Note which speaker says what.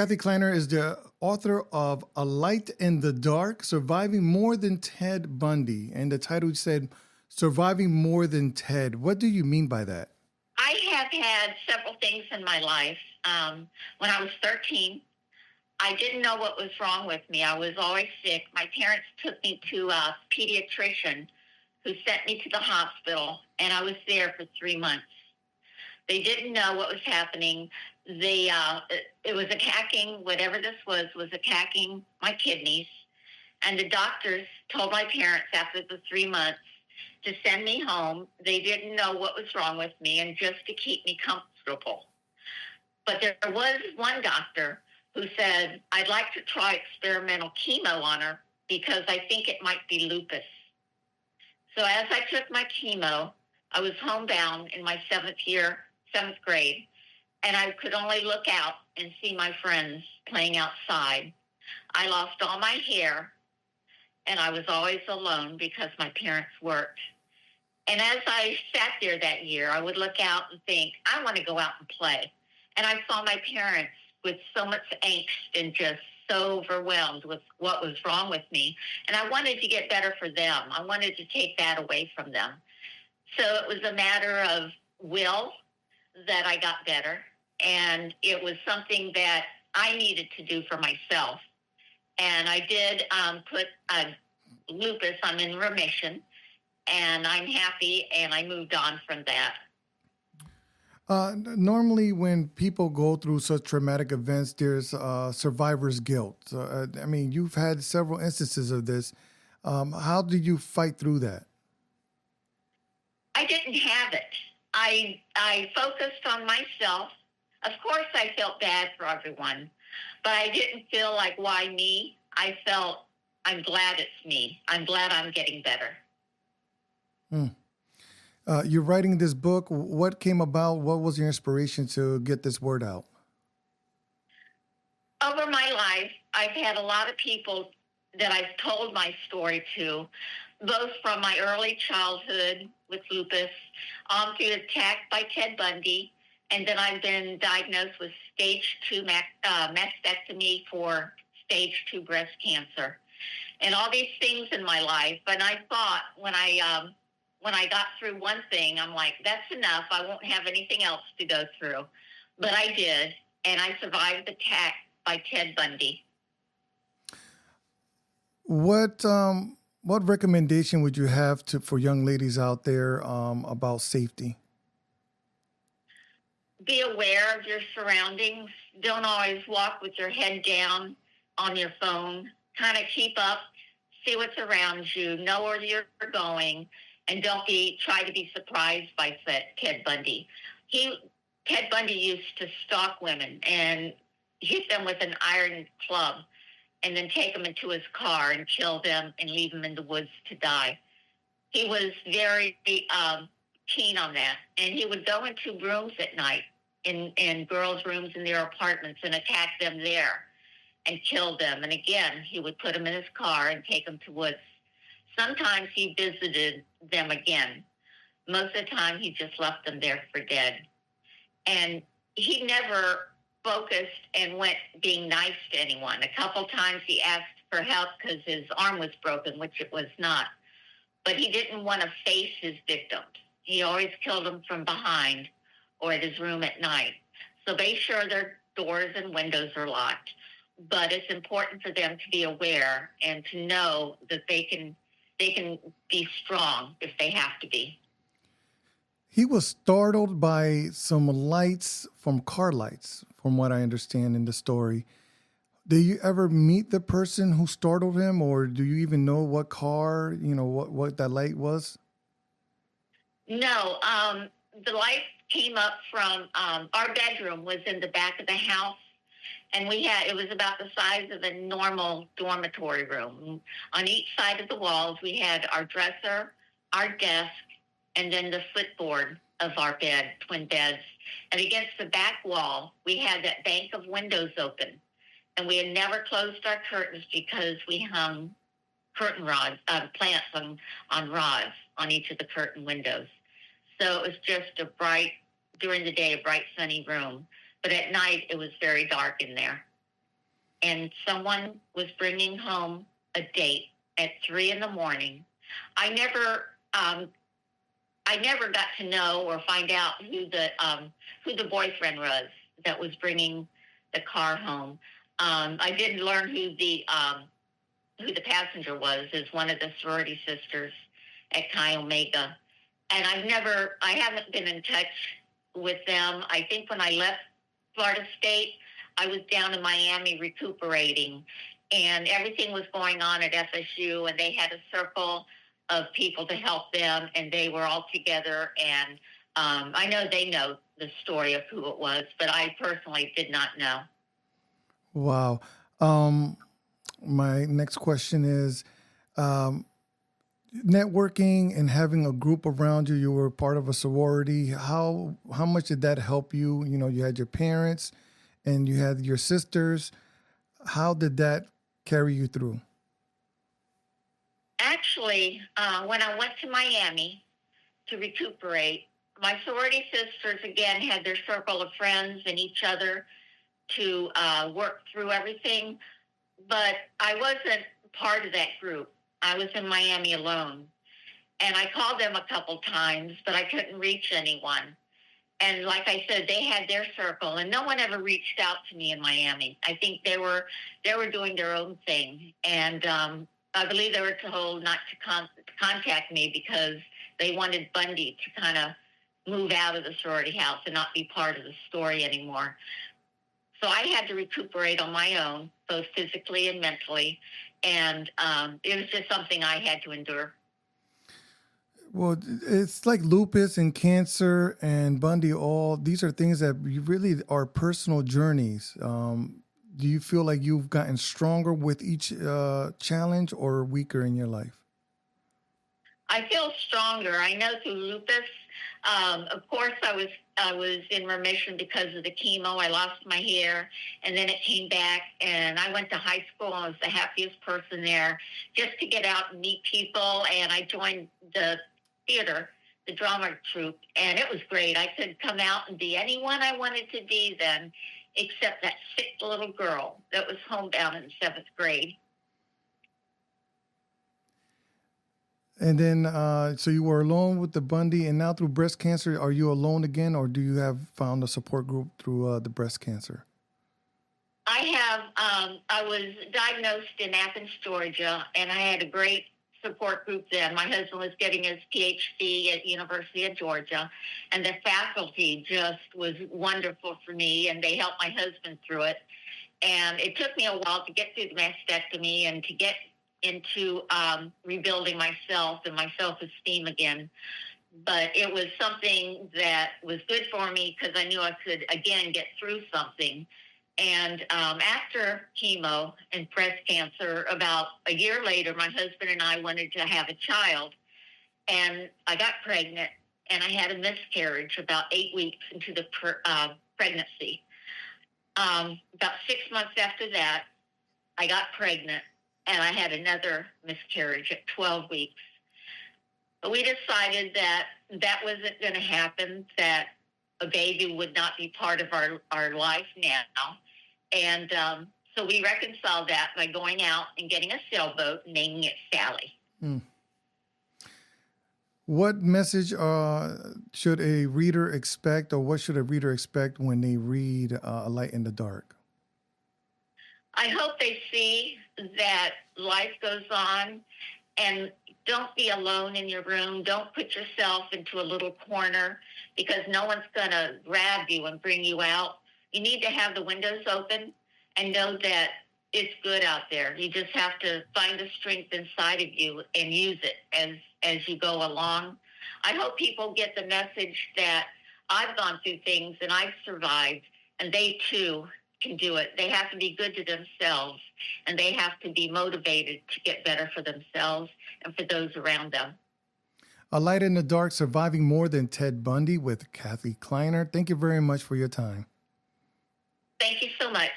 Speaker 1: Kathy Kleiner is the author of A Light in the Dark, Surviving More Than Ted Bundy. And the title said, Surviving More Than Ted. What do you mean by that?
Speaker 2: I have had several things in my life. When I was 13, I didn't know what was wrong with me. I was always sick. My parents took me to a pediatrician who sent me to the hospital, and I was there for 3 months. They didn't know what was happening. It was attacking, whatever this was attacking my kidneys. And the doctors told my parents after the 3 months to send me home. They didn't know what was wrong with me and just to keep me comfortable. But there was one doctor who said, I'd like to try experimental chemo on her because I think it might be lupus. So as I took my chemo, I was homebound in my seventh grade, and I could only look out and see my friends playing outside. I lost all my hair, and I was always alone because my parents worked. And as I sat there that year, I would look out and think, I want to go out and play. And I saw my parents with so much angst and just so overwhelmed with what was wrong with me. And I wanted to get better for them. I wanted to take that away from them. So it was a matter of will that I got better. And it was something that I needed to do for myself. And I did put lupus. I'm in remission, and I'm happy, and I moved on from that.
Speaker 1: Normally, when people go through such traumatic events, there's survivor's guilt. I mean, you've had several instances of this. How did you fight through that?
Speaker 2: I didn't have it. I focused on myself. Of course, I felt bad for everyone, but I didn't feel like, why me? I felt, I'm glad it's me. I'm glad I'm getting better.
Speaker 1: You're writing this book. What came about? What was your inspiration to get this word out?
Speaker 2: Over my life, I've had a lot of people that I've told my story to, both from my early childhood with lupus, on through attack by Ted Bundy, and then I've been diagnosed with stage 2 mastectomy for stage 2 breast cancer, and all these things in my life. And I thought when I got through one thing, I'm like, that's enough. I won't have anything else to go through. But I did, and I survived the attack by Ted Bundy.
Speaker 1: What recommendation would you have for young ladies out there about safety?
Speaker 2: Be aware of your surroundings. Don't always walk with your head down on your phone. Kind of keep up, see what's around you, know where you're going, and don't try to be surprised by Ted Bundy. Ted Bundy used to stalk women and hit them with an iron club and then take them into his car and kill them and leave them in the woods to die. He was very keen on that. And he would go into rooms at night, in girls' rooms in their apartments, and attack them there and kill them. And again, he would put them in his car and take them to woods. Sometimes he visited them again. Most of the time, he just left them there for dead. And he never focused and went being nice to anyone. A couple times he asked for help because his arm was broken, which it was not. But he didn't want to face his victims. He always killed them from behind or at his room at night. So make sure their doors and windows are locked. But it's important for them to be aware and to know that they can be strong if they have to be.
Speaker 1: He was startled by some lights from car lights, from what I understand in the story. Did you ever meet the person who startled him, or do you even know what car, what that light was?
Speaker 2: No, the light came up from our bedroom was in the back of the house, and it was about the size of a normal dormitory room. On each side of the walls, we had our dresser, our desk, and then the footboard of our bed, twin beds. And against the back wall, we had that bank of windows open. And we had never closed our curtains because we hung curtain rods, plants on rods on each of the curtain windows. So it was just during the day, a bright sunny room. But at night, it was very dark in there. and someone was bringing home a date at 3 in the morning. I never, I never got to know or find out who the boyfriend was that was bringing the car home. I did learn who the passenger was, as one of the sorority sisters at Chi Omega. And I haven't been in touch with them. I think when I left Florida State, I was down in Miami recuperating, and everything was going on at FSU, and they had a circle of people to help them, and they were all together. And I know they know the story of who it was, but I personally did not know.
Speaker 1: Wow. My next question is, networking and having a group around you. You were part of a sorority. How much did that help you? You know, you had your parents and you had your sisters. How did that carry you through?
Speaker 2: Actually, when I went to Miami to recuperate, my sorority sisters again had their circle of friends and each other to work through everything, but I wasn't part of that group. I was in Miami alone, and I called them a couple times, but I couldn't reach anyone. And like I said, they had their circle, and no one ever reached out to me in Miami. I think they were doing their own thing, and I believe they were told not to contact me because they wanted Bundy to kind of move out of the sorority house and not be part of the story anymore. So I had to recuperate on my own, both physically and mentally, and it was just something I had to endure.
Speaker 1: Well, it's like lupus and cancer and Bundy. All these are things that really are personal journeys. Do you feel like you've gotten stronger with each challenge or weaker in your life?
Speaker 2: I feel stronger. I know through lupus, of course, I was in remission because of the chemo. I lost my hair, and then it came back. And I went to high school. And I was the happiest person there, just to get out and meet people. And I joined the theater, the drama troupe, and it was great. I could come out and be anyone I wanted to be then, except that sick little girl that was homebound in 7th grade.
Speaker 1: And then, so you were alone with the Bundy, and now through breast cancer, are you alone again, or do you have found a support group through the breast cancer?
Speaker 2: I was diagnosed in Athens, Georgia, and I had a great support group then. My husband was getting his PhD at University of Georgia, and the faculty just was wonderful for me, and they helped my husband through it. And it took me a while to get through the mastectomy and to get into rebuilding myself and my self-esteem again. But it was something that was good for me because I knew I could, again, get through something. And after chemo and breast cancer, about a year later, my husband and I wanted to have a child. And I got pregnant, and I had a miscarriage about 8 weeks into the pregnancy. About 6 months after that, I got pregnant, and I had another miscarriage at 12 weeks. But we decided that that wasn't going to happen, that a baby would not be part of our life now. And so we reconciled that by going out and getting a sailboat and naming it Sally.
Speaker 1: What message should a reader expect, or what should a reader expect when they read A Light in the Dark?
Speaker 2: I hope they see that life goes on, and don't be alone in your room. Don't put yourself into a little corner, because no one's going to grab you and bring you out. You need to have the windows open and know that it's good out there. You just have to find the strength inside of you and use it as you go along. I hope people get the message that I've gone through things and I've survived, and they too can do it. They have to be good to themselves, and they have to be motivated to get better for themselves and for those around them.
Speaker 1: A Light in the Dark, Surviving More Than Ted Bundy with Kathy Kleiner. Thank you very much for your time.
Speaker 2: Thank you so much.